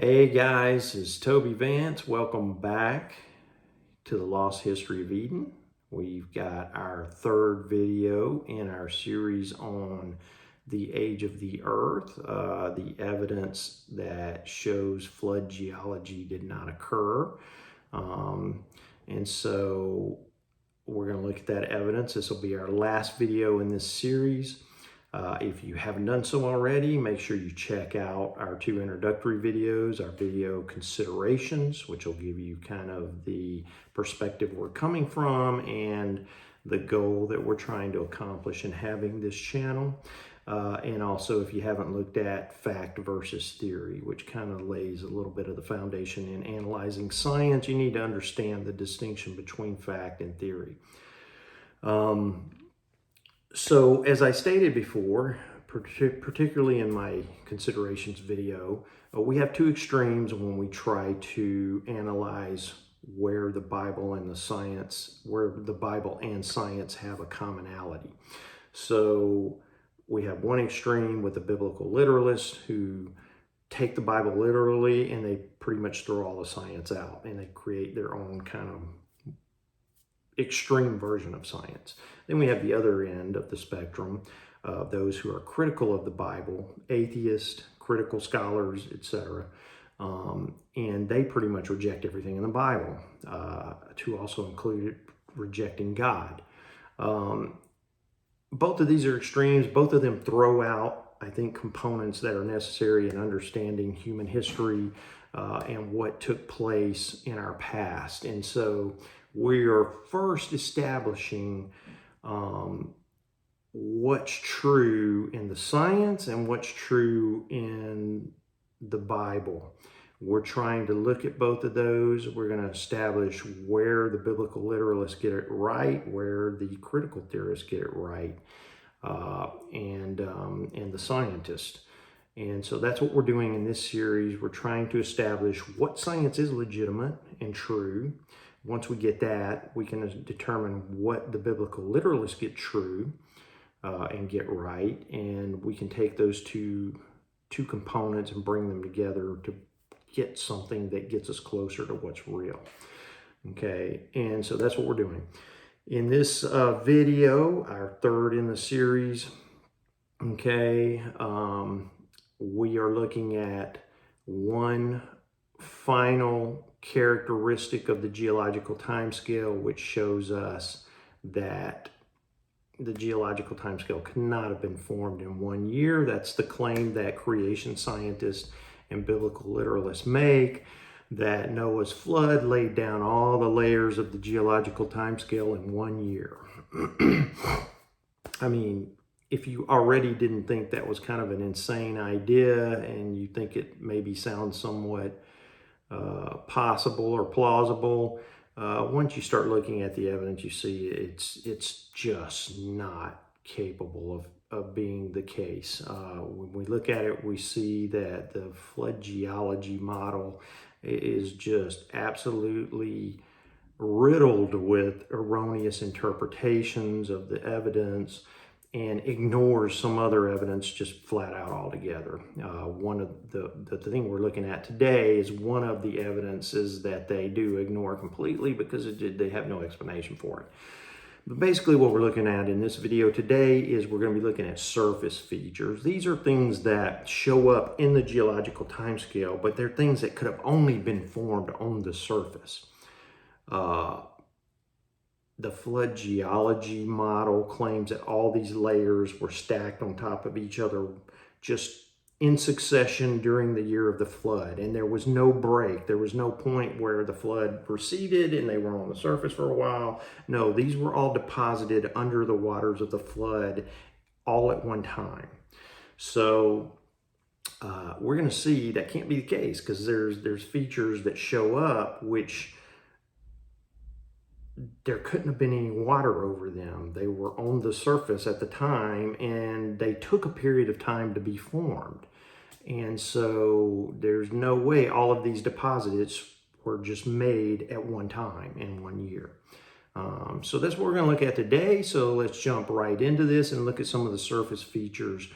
Hey guys, it's Toby Vance. Welcome back to the Lost History of Eden. We've got our third video in our series on the age of the earth, the evidence that shows flood geology did not occur. And so we're going to look at that evidence. This will be our last video in this series. If you haven't done so already, make sure you check out our two introductory videos, our video considerations, which will give you kind of the perspective we're coming from and the goal that we're trying to accomplish in having this channel. And also, if you haven't looked at fact versus theory, which kind of lays a little bit of the foundation in analyzing science, you need to understand the distinction between fact and theory. So as I stated before, particularly in my considerations video, we have two extremes when we try to analyze where the Bible and science have a commonality. So we have one extreme with the biblical literalists who take the Bible literally and they pretty much throw all the science out and they create their own kind of extreme version of science. Then we have the other end of the spectrum, those who are critical of the Bible, atheists, critical scholars, etc. And they pretty much reject everything in the Bible, to also include rejecting God. Both of these are extremes. Both of them throw out, I think, components that are necessary in understanding human history and what took place in our past. And so we are first establishing what's true in the science and what's true in the Bible. We're trying to look at both of those. We're going to establish where the biblical literalists get it right, where the critical theorists get it right, and the scientists. And so that's what we're doing in this series. We're trying to establish what science is legitimate and true. Once we get that, we can determine what the biblical literalists get true and get right. And we can take those two components and bring them together to get something that gets us closer to what's real. Okay, and so that's what we're doing. In this video, our third in the series, okay, we are looking at one final characteristic of the geological timescale, which shows us that the geological timescale could not have been formed in 1 year. That's the claim that creation scientists and biblical literalists make, that Noah's flood laid down all the layers of the geological timescale in 1 year. I mean, if you already didn't think that was kind of an insane idea and you think it maybe sounds somewhat possible or plausible, once you start looking at the evidence, you see it's just not capable of being the case. When we look at it, we see that the flood geology model is just absolutely riddled with erroneous interpretations of the evidence and ignores some other evidence just flat out altogether. One of the thing we're looking at today is one of the evidences that they do ignore completely because they have no explanation for it. But basically what we're looking at in this video today is we're going to be looking at surface features. These are things that show up in the geological timescale, but they're things that could have only been formed on the surface. The flood geology model claims that all these layers were stacked on top of each other just in succession during the year of the flood. And there was no break. There was no point where the flood receded and they were on the surface for a while. No, these were all deposited under the waters of the flood all at one time. So we're going to see that can't be the case because there's features that show up which there couldn't have been any water over them. They were on the surface at the time and they took a period of time to be formed. And so there's no way all of these deposits were just made at one time in 1 year. So that's what we're going to look at today. So let's jump right into this and look at some of the surface features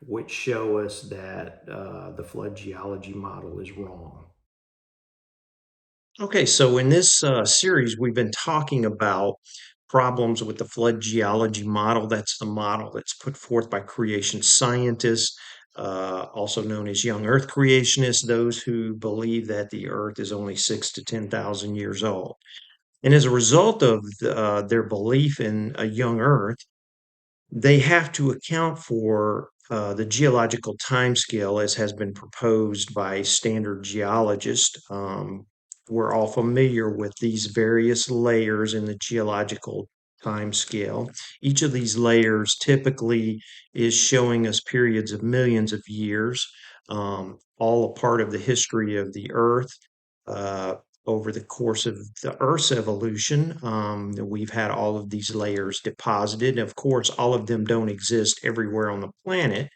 which show us that the flood geology model is wrong. Okay, so in this series, we've been talking about problems with the flood geology model. That's the model that's put forth by creation scientists, also known as young Earth creationists, those who believe that the Earth is only 6 to 10,000 years old. And as a result of their belief in a young Earth, they have to account for the geological timescale as has been proposed by standard geologists. We're all familiar with these various layers in the geological timescale. Each of these layers typically is showing us periods of millions of years, all a part of the history of the Earth. Uh, Over the course of the Earth's evolution, we've had all of these layers deposited. Of course, all of them don't exist everywhere on the planet,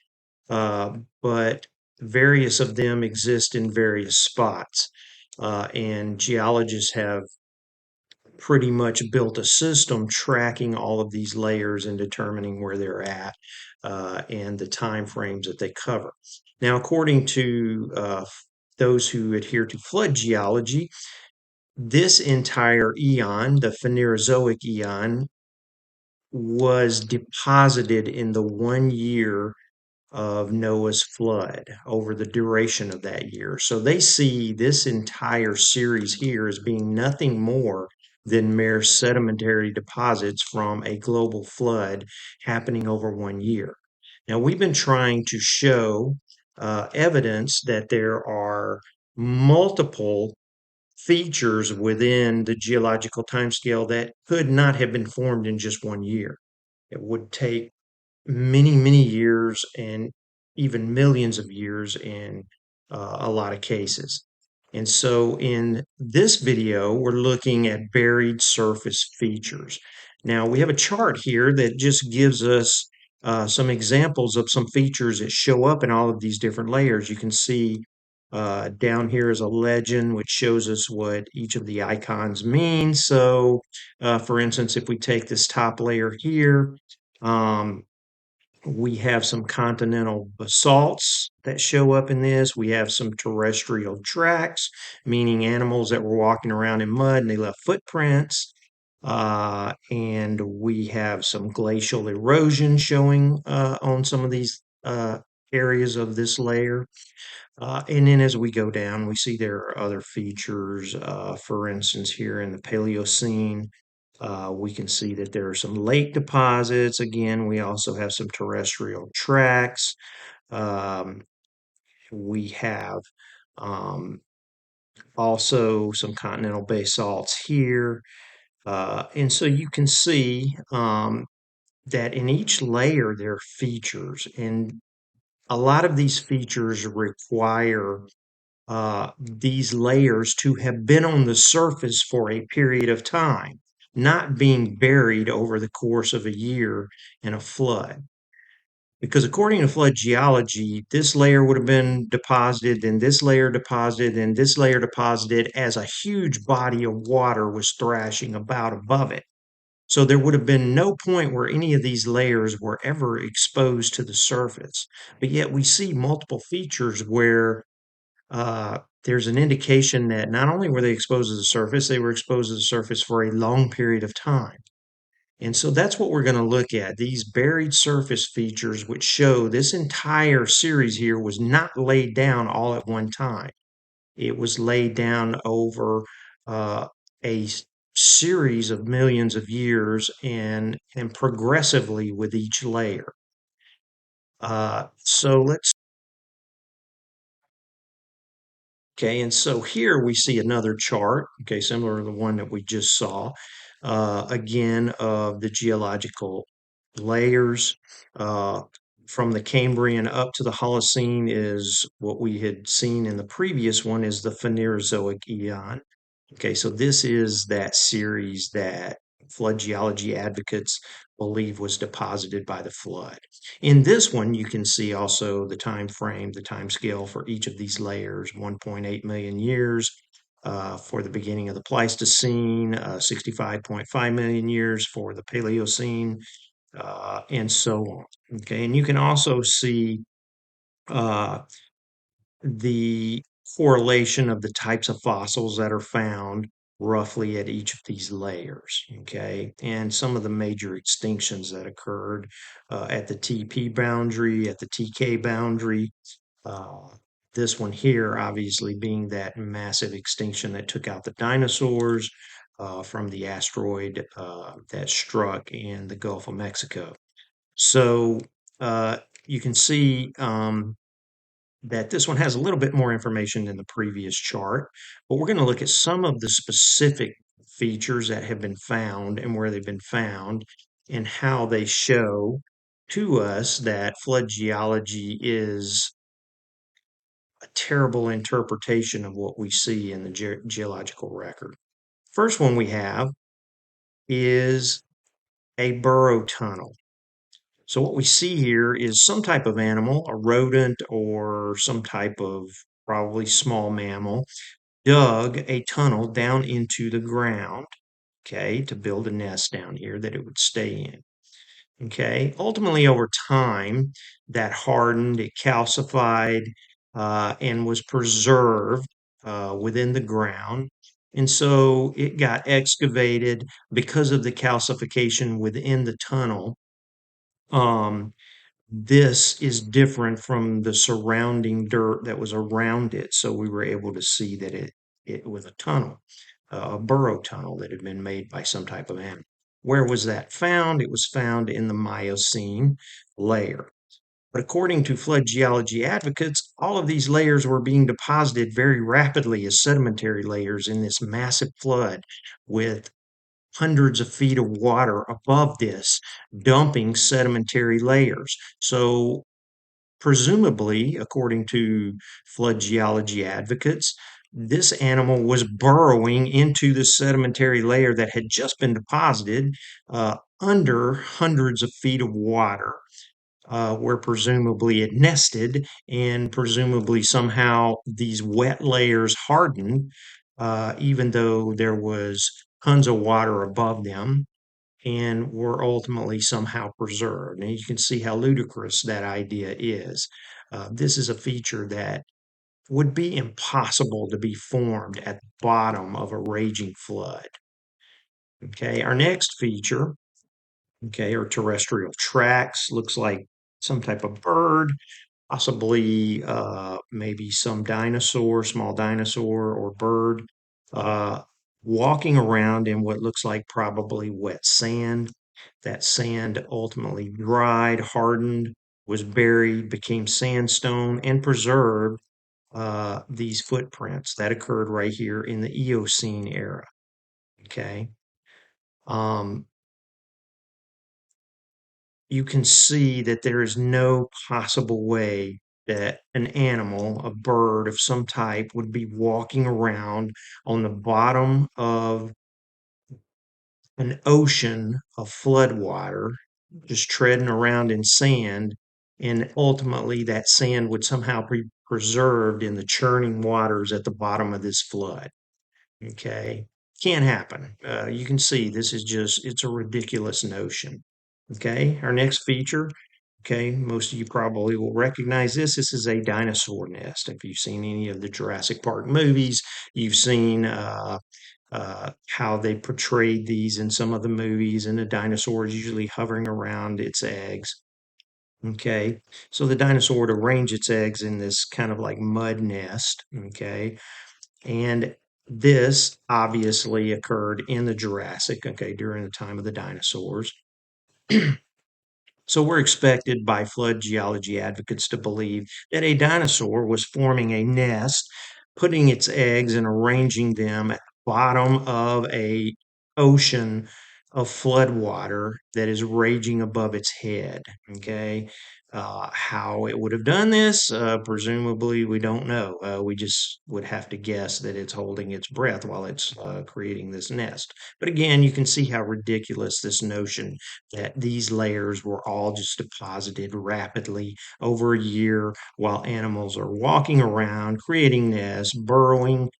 but various of them exist in various spots. And geologists have pretty much built a system tracking all of these layers and determining where they're at and the time frames that they cover. Now, according to those who adhere to flood geology, this entire eon, the Phanerozoic eon, was deposited in the 1 year of Noah's flood over the duration of that year. So they see this entire series here as being nothing more than mere sedimentary deposits from a global flood happening over 1 year. Now, we've been trying to show evidence that there are multiple features within the geological timescale that could not have been formed in just 1 year. It would take many, many years and even millions of years in a lot of cases. And so in this video, we're looking at buried surface features. Now we have a chart here that just gives us some examples of some features that show up in all of these different layers. You can see down here is a legend which shows us what each of the icons mean. So for instance, if we take this top layer here, um, we have some continental basalts that show up in this. We have some terrestrial tracks, meaning animals that were walking around in mud and they left footprints. And we have some glacial erosion showing on some of these areas of this layer. And then as we go down, we see there are other features. For instance, here in the Paleocene, we can see that there are some lake deposits. Again, we also have some terrestrial tracks. Um, we have um, also some continental basalts here. And so you can see that in each layer there are features, and a lot of these features require these layers to have been on the surface for a period of time, not being buried over the course of a year in a flood. Because according to flood geology, this layer would have been deposited, and this layer deposited, and this layer deposited as a huge body of water was thrashing about above it. So there would have been no point where any of these layers were ever exposed to the surface. But yet we see multiple features where there's an indication that not only were they exposed to the surface, they were exposed to the surface for a long period of time. And so that's what we're going to look at, these buried surface features, which show this entire series here was not laid down all at one time. It was laid down over a series of millions of years and progressively with each layer. So let's Okay, and so here we see another chart, okay, similar to the one that we just saw, again, of the geological layers. Uh, from the Cambrian up to the Holocene is what we had seen in the previous one is the Phanerozoic eon. Okay, so this is that series that flood geology advocates believe was deposited by the flood. In this one, you can see also the time frame, the time scale for each of these layers, 1.8 million years for the beginning of the Pleistocene, 65.5 million years for the Paleocene, and so on. Okay, and you can also see uh, the correlation of the types of fossils that are found roughly at each of these layers, okay? And some of the major extinctions that occurred at the TP boundary, at the TK boundary. Uh, this one here, obviously, being that massive extinction that took out the dinosaurs from the asteroid that struck in the Gulf of Mexico. So you can see that this one has a little bit more information than the previous chart, but we're going to look at some of the specific features that have been found and where they've been found and how they show to us that flood geology is a terrible interpretation of what we see in the geological record. First one we have is a burrow tunnel. So what we see here is some type of animal, a rodent or some type of probably small mammal, dug a tunnel down into the ground, okay, to build a nest down here that it would stay in. Okay, ultimately over time, that hardened, it calcified, and was preserved within the ground. And so it got excavated because of the calcification within the tunnel. Um, this is different from the surrounding dirt that was around it. So we were able to see that it was a tunnel, a burrow tunnel that had been made by some type of animal. Where was that found? It was found in the Miocene layer. But according to flood geology advocates, all of these layers were being deposited very rapidly as sedimentary layers in this massive flood with hundreds of feet of water above this, dumping sedimentary layers. So, presumably, according to flood geology advocates, this animal was burrowing into the sedimentary layer that had just been deposited under hundreds of feet of water. Where presumably it nested, and presumably somehow these wet layers hardened, even though there was tons of water above them, and were ultimately somehow preserved. And you can see how ludicrous that idea is. This is a feature that would be impossible to be formed at the bottom of a raging flood. Okay, our next feature, okay, are terrestrial tracks. Looks like some type of bird, possibly maybe some dinosaur, small dinosaur or bird, uh, walking around in what looks like probably wet sand. That sand ultimately dried, hardened, was buried, became sandstone, and preserved these footprints that occurred right here in the Eocene era. Okay. Um, you can see that there is no possible way that an animal, a bird of some type, would be walking around on the bottom of an ocean of floodwater, just treading around in sand, and ultimately that sand would somehow be preserved in the churning waters at the bottom of this flood. Okay. Can't happen. You can see this is just, it's a ridiculous notion. Okay. Our next feature. Okay. Most of you probably will recognize this. This is a dinosaur nest. If you've seen any of the Jurassic Park movies, you've seen how they portrayed these in some of the movies, and the dinosaur is usually hovering around its eggs. Okay. So the dinosaur would arrange its eggs in this kind of like mud nest. Okay. And this obviously occurred in the Jurassic, okay, during the time of the dinosaurs. So we're expected by flood geology advocates to believe that a dinosaur was forming a nest, putting its eggs and arranging them at the bottom of a ocean of flood water that is raging above its head. Okay. How it would have done this, presumably, we don't know. We just would have to guess that it's holding its breath while it's creating this nest. But again, you can see how ridiculous this notion that these layers were all just deposited rapidly over a year while animals are walking around, creating nests, burrowing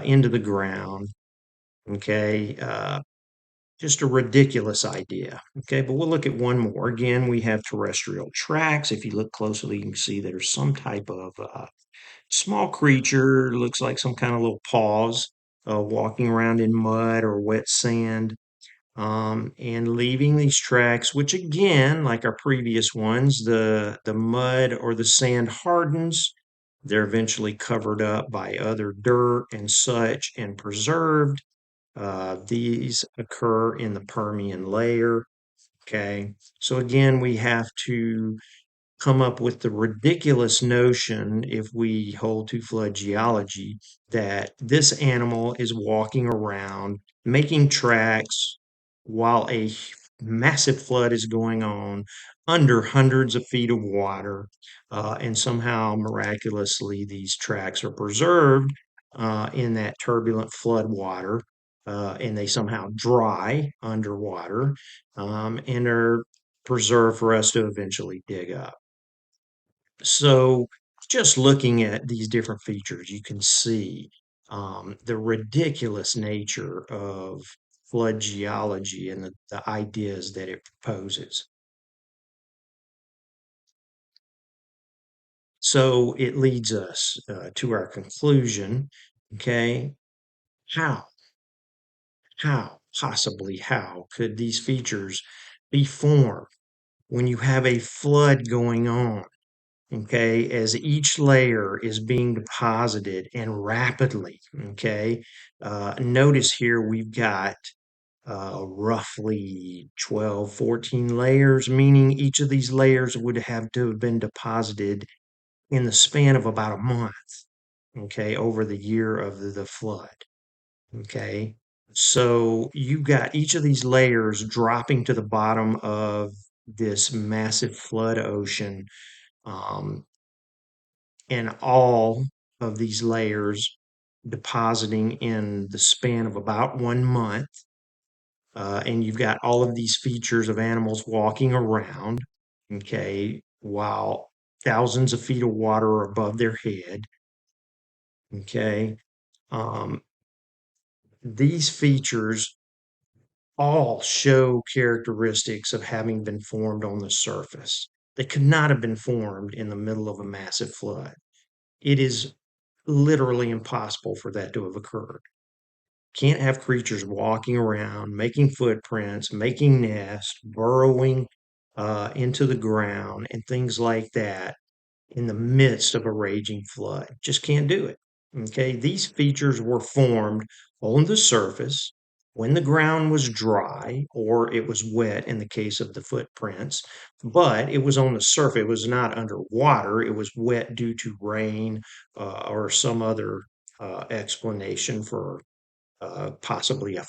into the ground. Okay. Just a ridiculous idea. Okay, but we'll look at one more. Again, we have terrestrial tracks. If you look closely, you can see there's some type of small creature, looks like some kind of little paws, walking around in mud or wet sand, and leaving these tracks, which again, like our previous ones, the mud or the sand hardens. They're eventually covered up by other dirt and such and preserved. These occur in the Permian layer. Okay. So again, we have to come up with the ridiculous notion, if we hold to flood geology, that this animal is walking around making tracks while a massive flood is going on under hundreds of feet of water, and somehow miraculously these tracks are preserved in that turbulent flood water, and they somehow dry underwater, and are preserved for us to eventually dig up. So just looking at these different features, you can see the ridiculous nature of flood geology and the ideas that it proposes. So it leads us to our conclusion. Okay, how, possibly how could these features be formed when you have a flood going on? Okay, as each layer is being deposited and rapidly. Okay, notice here we've got roughly 12, 14 layers, meaning each of these layers would have to have been deposited in the span of about a month. Okay, over the year of the flood. Okay, so you've got each of these layers dropping to the bottom of this massive flood ocean. Um, and all of these layers depositing in the span of about 1 month. And you've got all of these features of animals walking around, okay, while thousands of feet of water are above their head, okay. Um, these features all show characteristics of having been formed on the surface. They could not have been formed in the middle of a massive flood. It is literally impossible for that to have occurred. Can't have creatures walking around, making footprints, making nests, burrowing into the ground, and things like that in the midst of a raging flood. Just can't do it. Okay, these features were formed on the surface when the ground was dry or it was wet in the case of the footprints, but it was on the surface. It was not underwater. It was wet due to rain or some other explanation for possibly a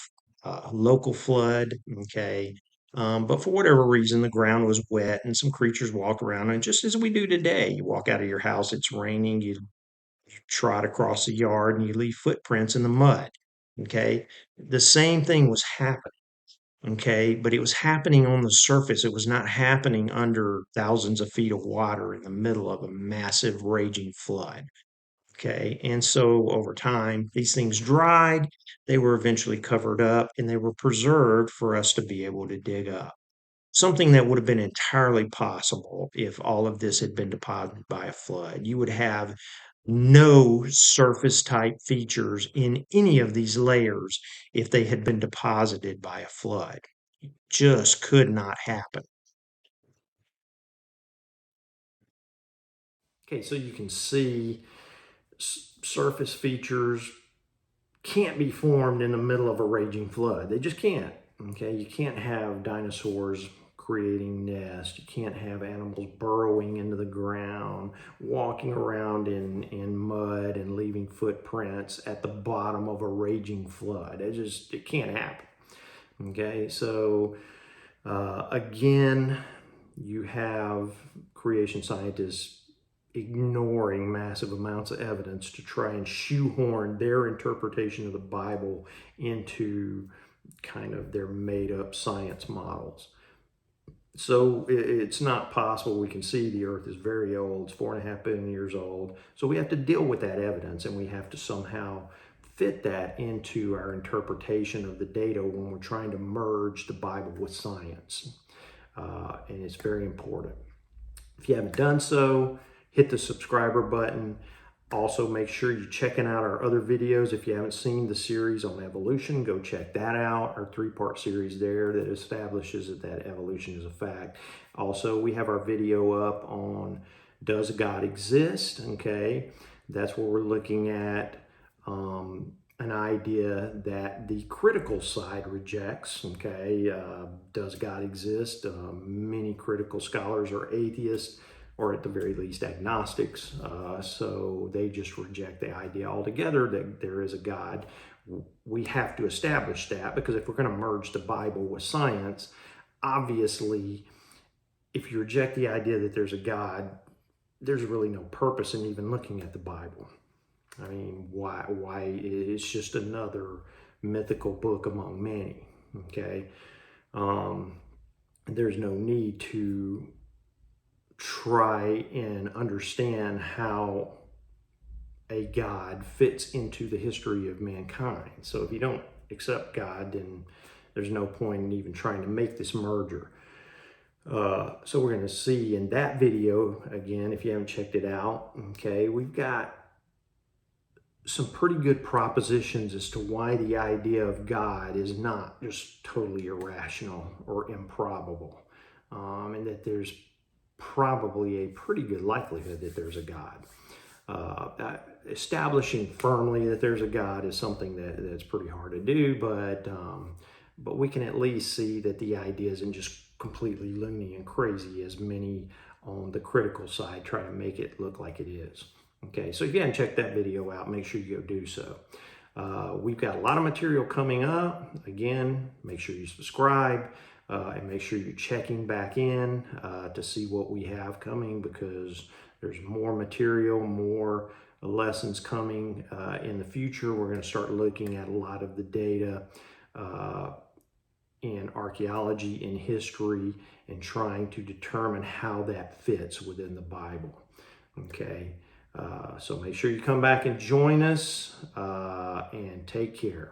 local flood. Okay. But for whatever reason, the ground was wet and some creatures walk around. And just as we do today, you walk out of your house, it's raining, you trot across the yard and you leave footprints in the mud. Okay. The same thing was happening. Okay. But it was happening on the surface. It was not happening under thousands of feet of water in the middle of a massive raging flood. Okay. And so over time, these things dried, they were eventually covered up, and they were preserved for us to be able to dig up. Something that would have been entirely possible if all of this had been deposited by a flood. You would have no surface type features in any of these layers if they had been deposited by a flood. Just could not happen. Okay, so you can see surface features can't be formed in the middle of a raging flood. They just can't. Okay, you can't have dinosaurs creating nests. You can't have animals burrowing into the ground, walking around in mud and leaving footprints at the bottom of a raging flood. It can't happen. Okay, so again, you have creation scientists ignoring massive amounts of evidence to try and shoehorn their interpretation of the Bible into kind of their made up science models. So it's not possible. We can see the earth is very old, it's 4.5 billion years old. So we have to deal with that evidence and we have to somehow fit that into our interpretation of the data when we're trying to merge the Bible with science. And it's very important. If you haven't done so, hit the subscriber button. Also, make sure you're checking out our other videos. If you haven't seen the series on evolution, go check that out. Our 3-part series there that establishes that evolution is a fact. Also, we have our video up on does God exist? Okay, that's where we're looking at an idea that the critical side rejects. Okay, does God exist? Many critical scholars are atheists, or at the very least agnostics, so they just reject the idea altogether that there is a God. We have to establish that, because if we're going to merge the Bible with science, obviously, if you reject the idea that there's a God, there's really no purpose in even looking at the Bible. I mean, why? It's just another mythical book among many, okay? There's no need to try and understand how a God fits into the history of mankind. So if you don't accept God, then there's no point in even trying to make this merger. So we're going to see in that video, again, if you haven't checked it out, okay, we've got some pretty good propositions as to why the idea of God is not just totally irrational or improbable, and that there's probably a pretty good likelihood that there's a God. Establishing firmly that there's a God is something that's pretty hard to do, but we can at least see that the idea isn't just completely loony and crazy as many on the critical side try to make it look like it is. Okay, so if you haven't checked that video out, make sure you go do so. We've got a lot of material coming up. Again, make sure you subscribe and make sure you're checking back in to see what we have coming, because there's more material, more lessons coming in the future. We're going to start looking at a lot of the data in archaeology, in history, and trying to determine how that fits within the Bible. Okay, so make sure you come back and join us, and take care.